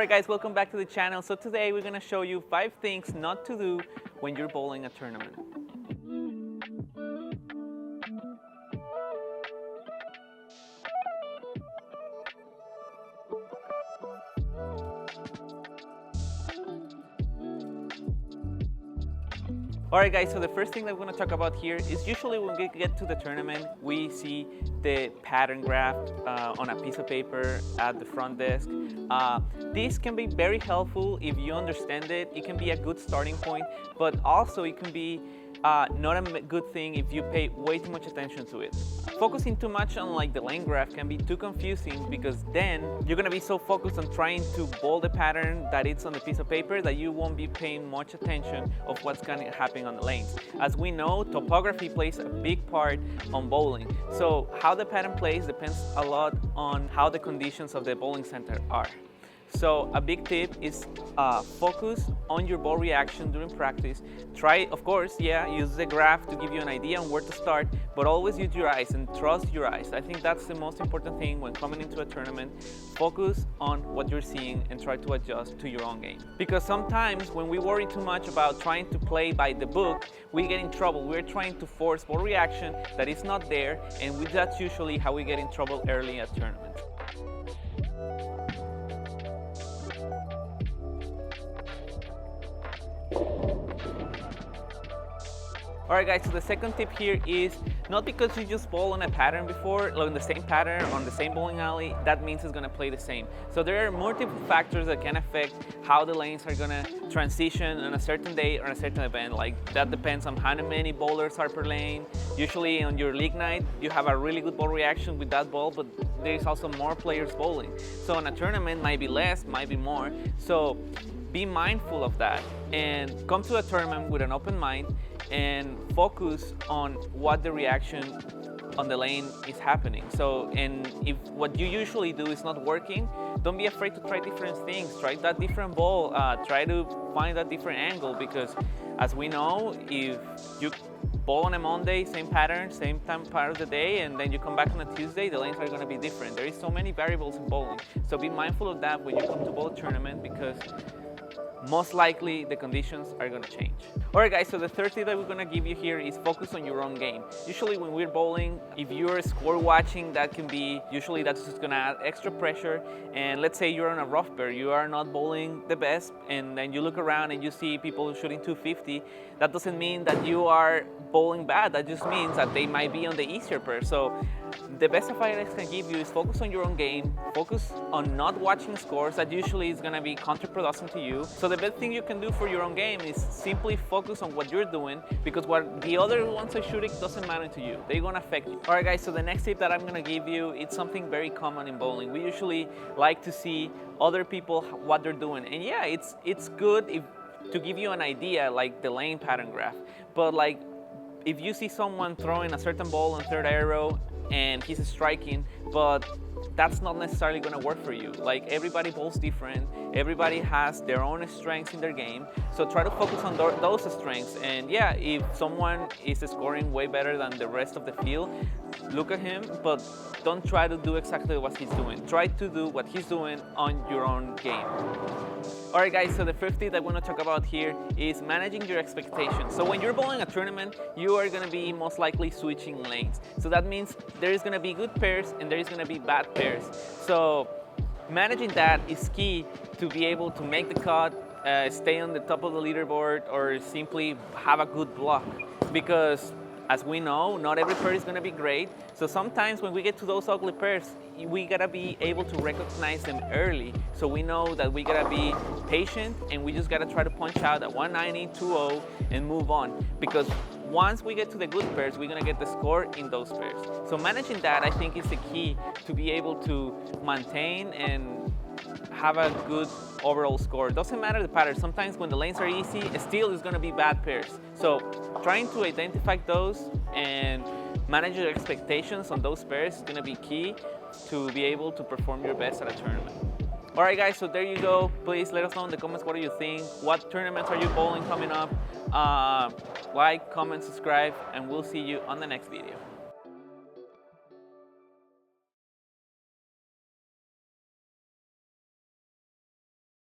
Alright guys, welcome back to the channel. So today we're going to show you 5 things not to do when you're bowling a tournament. Alright guys, so the first thing that we're going to talk about here is usually when we get to the tournament, we see the pattern graph on a piece of paper at the front desk. This can be very helpful if you understand it. It can be a good starting point, but also it can be not a good thing if you pay way too much attention to it. Focusing too much on the lane graph can be too confusing because then you're going to be so focused on trying to bowl the pattern that it's on the piece of paper that you won't be paying much attention of what's going to happen on the lanes. As we know, topography plays a big part on bowling. So how the pattern plays depends a lot on how the conditions of the bowling center are. So a big tip is focus on your ball reaction during practice. Try, of course, use the graph to give you an idea on where to start, but always use your eyes and trust your eyes. I think that's the most important thing when coming into a tournament. Focus on what you're seeing and try to adjust to your own game. Because sometimes when we worry too much about trying to play by the book, we get in trouble. We're trying to force ball reaction that is not there, and that's usually how we get in trouble early at tournaments. Alright guys, so the second tip here is not because you just bowl on a pattern before, like on the same pattern, on the same bowling alley, that means it's going to play the same. So there are multiple factors that can affect how the lanes are going to transition on a certain day or a certain event. Like that depends on how many bowlers are per lane. Usually on your league night, you have a really good ball reaction with that ball, but there's also more players bowling. So on a tournament, might be less, might be more. So be mindful of that and come to a tournament with an open mind and focus on what the reaction on the lane is happening. So, and if what you usually do is not working, don't be afraid to try different things. Try that different ball, try to find that different angle, because as we know, if you bowl on a Monday, same pattern, same time part of the day, and then you come back on a Tuesday, the lanes are going to be different. There is so many variables in bowling. So be mindful of that when you come to bowl a tournament, because most likely the conditions are going to change. Alright guys, so the third tip that we're going to give you here is focus on your own game. Usually when we're bowling, if you're score watching, that can be, usually that's just going to add extra pressure. And let's say you're on a rough pair, you are not bowling the best, and then you look around and you see people shooting 250. That doesn't mean that you are bowling bad, that just means that they might be on the easier pair. So the best advice I can give you is focus on your own game, focus on not watching scores. That usually is going to be counterproductive to you. So the best thing you can do for your own game is simply focus on what you're doing, because what the other ones are shooting doesn't matter to you. They're going to affect you. Alright guys, so the next tip that I'm going to give you, it's something very common in bowling. We usually like to see other people, what they're doing. And yeah, it's good to give you an idea, like the lane pattern graph. But like, if you see someone throwing a certain ball on third arrow and he's striking, but that's not necessarily going to work for you. Like, everybody bowls different, everybody has their own strengths in their game, so try to focus on those strengths. And yeah, if someone is scoring way better than the rest of the field, look at him, but don't try to do exactly what he's doing. Try to do what he's doing on your own game. Alright guys, so the fifth tip that I want to talk about here is managing your expectations. So when you're bowling a tournament, you are going to be most likely switching lanes. So that means there is going to be good pairs and there is going to be bad pairs. So managing that is key to be able to make the cut, stay on the top of the leaderboard, or simply have a good block. Because as we know, not every pair is going to be great. So sometimes when we get to those ugly pairs, we gotta be able to recognize them early. So we know that we gotta be patient, and we just gotta try to punch out at 190, 2-0 and move on. Because once we get to the good pairs, we're gonna get the score in those pairs. So managing that, I think, is the key to be able to maintain and have a good overall score. Doesn't matter the pattern. Sometimes when the lanes are easy, still is going to be bad pairs. So trying to identify those and manage your expectations on those pairs is going to be key to be able to perform your best at a tournament. Alright guys, so there you go. Please let us know in the comments what do you think. What tournaments are you bowling coming up? Like, comment, subscribe, and we'll see you on the next video.